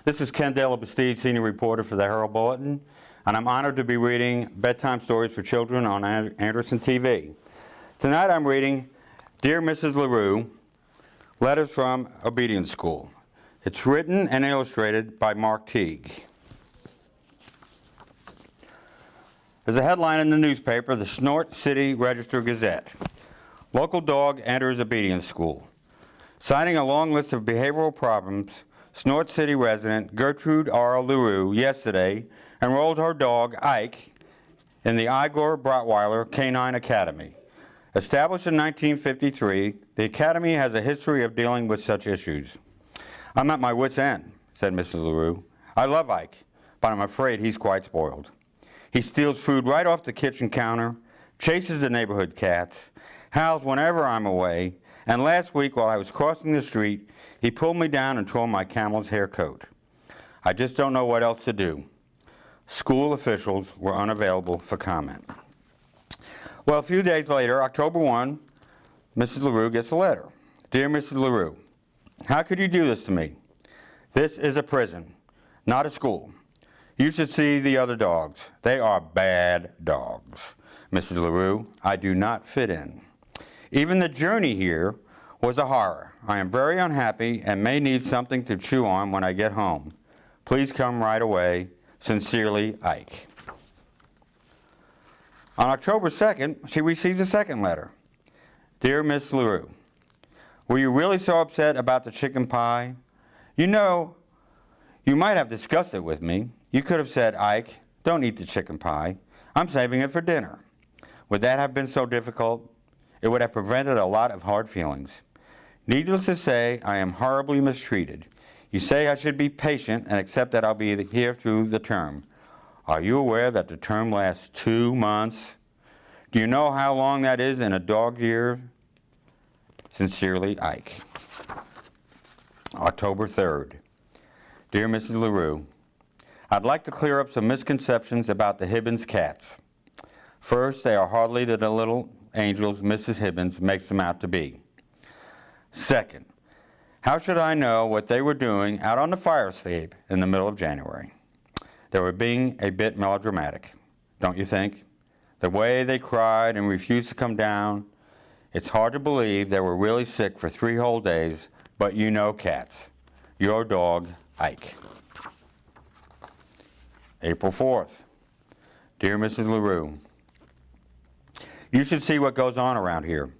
This is Ken Bastide, senior reporter for the Herald Bulletin, and I'm honored to be reading bedtime stories for children on Anderson TV. Tonight I'm reading Dear Mrs. LaRue, Letters from Obedience School. It's written and illustrated by Mark Teague. There's a headline in the newspaper, the Snort City Register-Gazette. Local dog enters obedience school. Citing a long list of behavioral problems, Snort City resident Gertrude R. LaRue yesterday enrolled her dog, Ike, in the Igor Brotweiler Canine Academy. Established in 1953, the academy has a history of dealing with such issues. I'm at my wit's end, said Mrs. LaRue. I love Ike, but I'm afraid he's quite spoiled. He steals food right off the kitchen counter, chases the neighborhood cats, howls whenever I'm away, and last week while I was crossing the street, he pulled me down and tore my camel's hair coat. I just don't know what else to do. School officials were unavailable for comment. Well, a few days later, October 1, Mrs. LaRue gets a letter. Dear Mrs. LaRue, how could you do this to me? This is a prison, not a school. You should see the other dogs. They are bad dogs. Mrs. LaRue, I do not fit in. Even the journey here was a horror. I am very unhappy and may need something to chew on when I get home. Please come right away. Sincerely, Ike. On October 2nd, she received a second letter. Dear Miss LaRue, were you really so upset about the chicken pie? You know, you might have discussed it with me. You could have said, Ike, don't eat the chicken pie. I'm saving it for dinner. Would that have been so difficult? It would have prevented a lot of hard feelings. Needless to say, I am horribly mistreated. You say I should be patient and accept that I'll be here through the term. Are you aware that the term lasts 2 months? Do you know how long that is in a dog year? Sincerely, Ike. October 3rd. Dear Mrs. LaRue, I'd like to clear up some misconceptions about the Hibbins cats. First, they are hardly the little angels Mrs. Hibbins makes them out to be. Second, how should I know what they were doing out on the fire escape in the middle of January? They were being a bit melodramatic, don't you think? The way they cried and refused to come down, it's hard to believe they were really sick for 3 whole days, but you know cats. Your dog, Ike. April 4th. Dear Mrs. LaRue, you should see what goes on around here.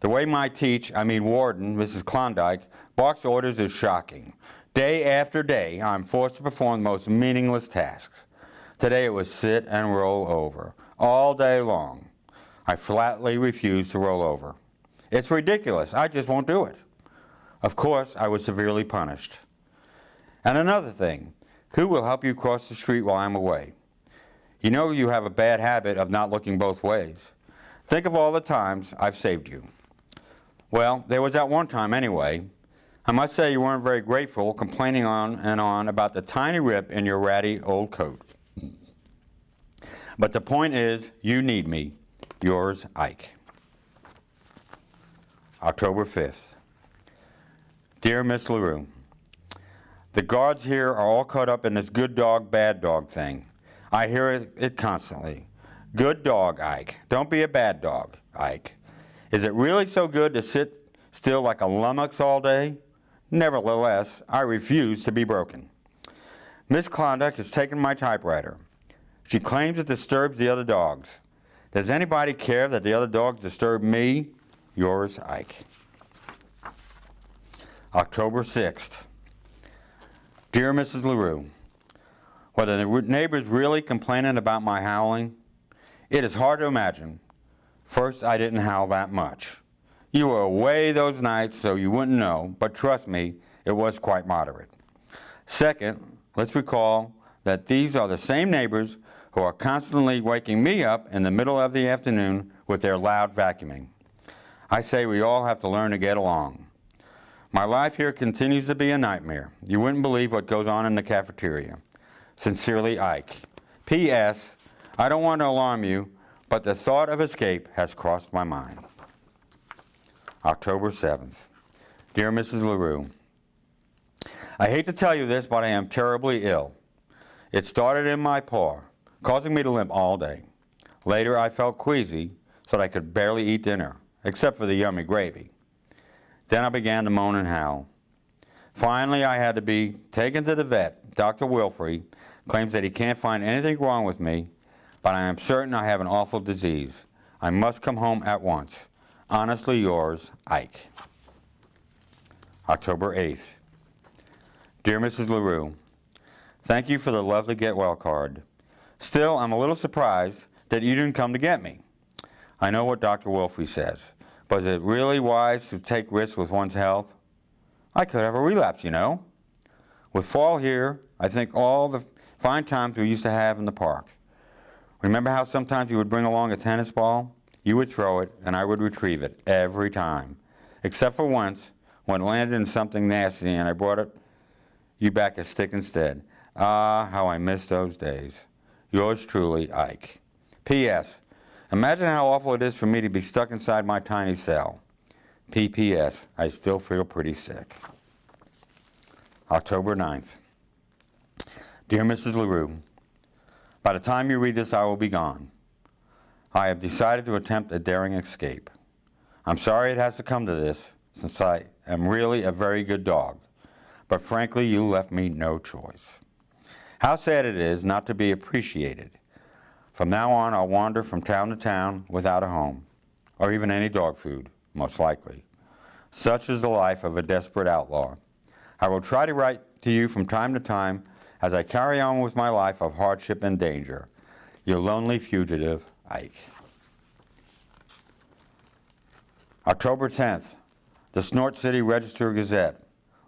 The way my warden, Mrs. Klondike, barks orders is shocking. Day after day, I'm forced to perform the most meaningless tasks. Today it was sit and roll over, all day long. I flatly refuse to roll over. It's ridiculous, I just won't do it. Of course, I was severely punished. And another thing, who will help you cross the street while I'm away? You know you have a bad habit of not looking both ways. Think of all the times I've saved you. Well, there was that one time anyway. I must say you weren't very grateful, complaining on and on about the tiny rip in your ratty old coat. But the point is, you need me. Yours, Ike. October 5th. Dear Miss LaRue, the guards here are all caught up in this good dog, bad dog thing. I hear it constantly. Good dog, Ike. Don't be a bad dog, Ike. Is it really so good to sit still like a lummox all day? Nevertheless, I refuse to be broken. Miss Klondike has taken my typewriter. She claims it disturbs the other dogs. Does anybody care that the other dogs disturb me? Yours, Ike. October 6th. Dear Mrs. LaRue, were the neighbors really complaining about my howling? It is hard to imagine. First, I didn't howl that much. You were away those nights, so you wouldn't know, but trust me, it was quite moderate. Second, let's recall that these are the same neighbors who are constantly waking me up in the middle of the afternoon with their loud vacuuming. I say we all have to learn to get along. My life here continues to be a nightmare. You wouldn't believe what goes on in the cafeteria. Sincerely, Ike. P.S. I don't want to alarm you, but the thought of escape has crossed my mind. October 7th. Dear Mrs. LaRue, I hate to tell you this, but I am terribly ill. It started in my paw, causing me to limp all day. Later, I felt queasy, so that I could barely eat dinner, except for the yummy gravy. Then I began to moan and howl. Finally, I had to be taken to the vet. Dr. Wilfrey claims that he can't find anything wrong with me, but I am certain I have an awful disease. I must come home at once. Honestly yours, Ike. October 8th. Dear Mrs. LaRue, thank you for the lovely get well card. Still, I'm a little surprised that you didn't come to get me. I know what Dr. Wilfrey says, but is it really wise to take risks with one's health? I could have a relapse, you know. With fall here, I think all the fine times we used to have in the park. Remember how sometimes you would bring along a tennis ball? You would throw it, and I would retrieve it every time. Except for once, when it landed in something nasty and I brought you back a stick instead. Ah, how I miss those days. Yours truly, Ike. P.S. Imagine how awful it is for me to be stuck inside my tiny cell. P.P.S. I still feel pretty sick. October 9th. Dear Mrs. LaRue, by the time you read this, I will be gone. I have decided to attempt a daring escape. I'm sorry it has to come to this, since I am really a very good dog. But frankly, you left me no choice. How sad it is not to be appreciated. From now on, I'll wander from town to town without a home, or even any dog food, most likely. Such is the life of a desperate outlaw. I will try to write to you from time to time as I carry on with my life of hardship and danger. Your lonely fugitive, Ike. October 10th. The Snort City Register-Gazette.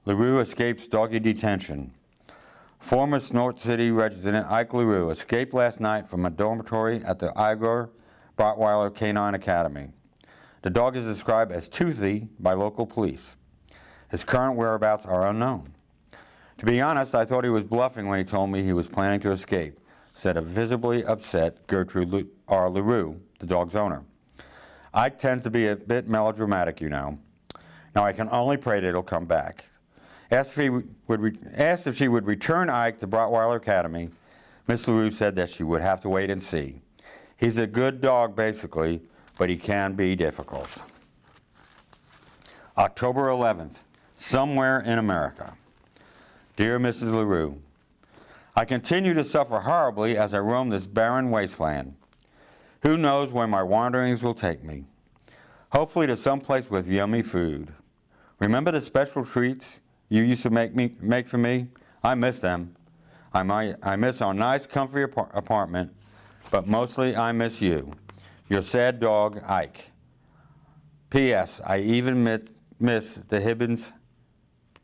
LaRue escapes doggy detention. Former Snort City resident Ike LaRue escaped last night from a dormitory at the Igor Rottweiler Canine Academy. The dog is described as toothy by local police. His current whereabouts are unknown. To be honest, I thought he was bluffing when he told me he was planning to escape, said a visibly upset Gertrude R. LaRue, the dog's owner. Ike tends to be a bit melodramatic, you know. Now I can only pray that he'll come back. Asked if she would return Ike to Rottweiler Academy, Miss LaRue said that she would have to wait and see. He's a good dog, basically, but he can be difficult. October 11th, somewhere in America. Dear Mrs. LaRue, I continue to suffer horribly as I roam this barren wasteland. Who knows where my wanderings will take me? Hopefully to some place with yummy food. Remember the special treats you used to make for me? I miss them. I miss our nice, comfy apartment, but mostly I miss you. Your sad dog, Ike. P.S. I even miss the Hibbins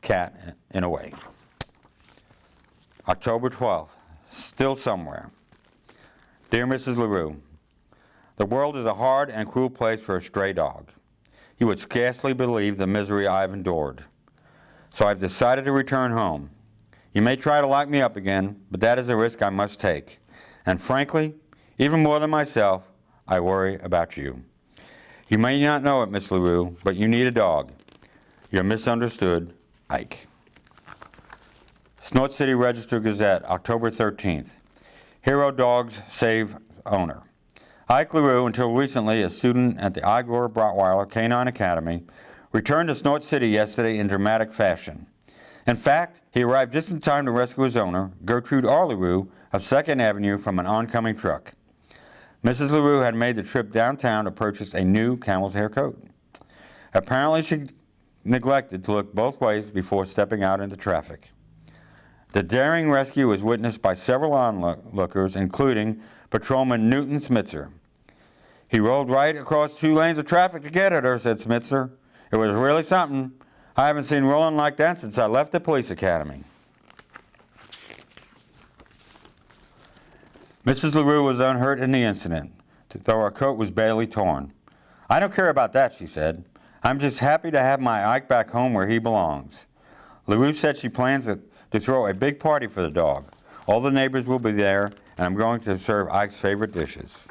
cat in a way. October 12th. Still somewhere. Dear Mrs. LaRue, the world is a hard and cruel place for a stray dog. You would scarcely believe the misery I've endured. So I've decided to return home. You may try to lock me up again, but that is a risk I must take. And frankly, even more than myself, I worry about you. You may not know it, Miss LaRue, but you need a dog. Your misunderstood, Ike. Snort City Register-Gazette, October 13th. Hero dogs save owner. Ike LaRue, until recently a student at the Igor Rottweiler Canine Academy, returned to Snort City yesterday in dramatic fashion. In fact, he arrived just in time to rescue his owner, Gertrude R. LaRue, of 2nd Avenue from an oncoming truck. Mrs. LaRue had made the trip downtown to purchase a new camel's hair coat. Apparently, she neglected to look both ways before stepping out into traffic. The daring rescue was witnessed by several onlookers, including Patrolman Newton Smitzer. He rolled right across 2 lanes of traffic to get at her, said Smitzer. It was really something. I haven't seen rolling like that since I left the police academy. Mrs. LaRue was unhurt in the incident, though her coat was badly torn. I don't care about that, she said. I'm just happy to have my Ike back home where he belongs. LaRue said she plans to throw a big party for the dog. All the neighbors will be there, and I'm going to serve Ike's favorite dishes.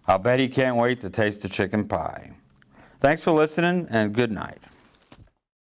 I'll bet he can't wait to taste the chicken pie. Thanks for listening, and good night.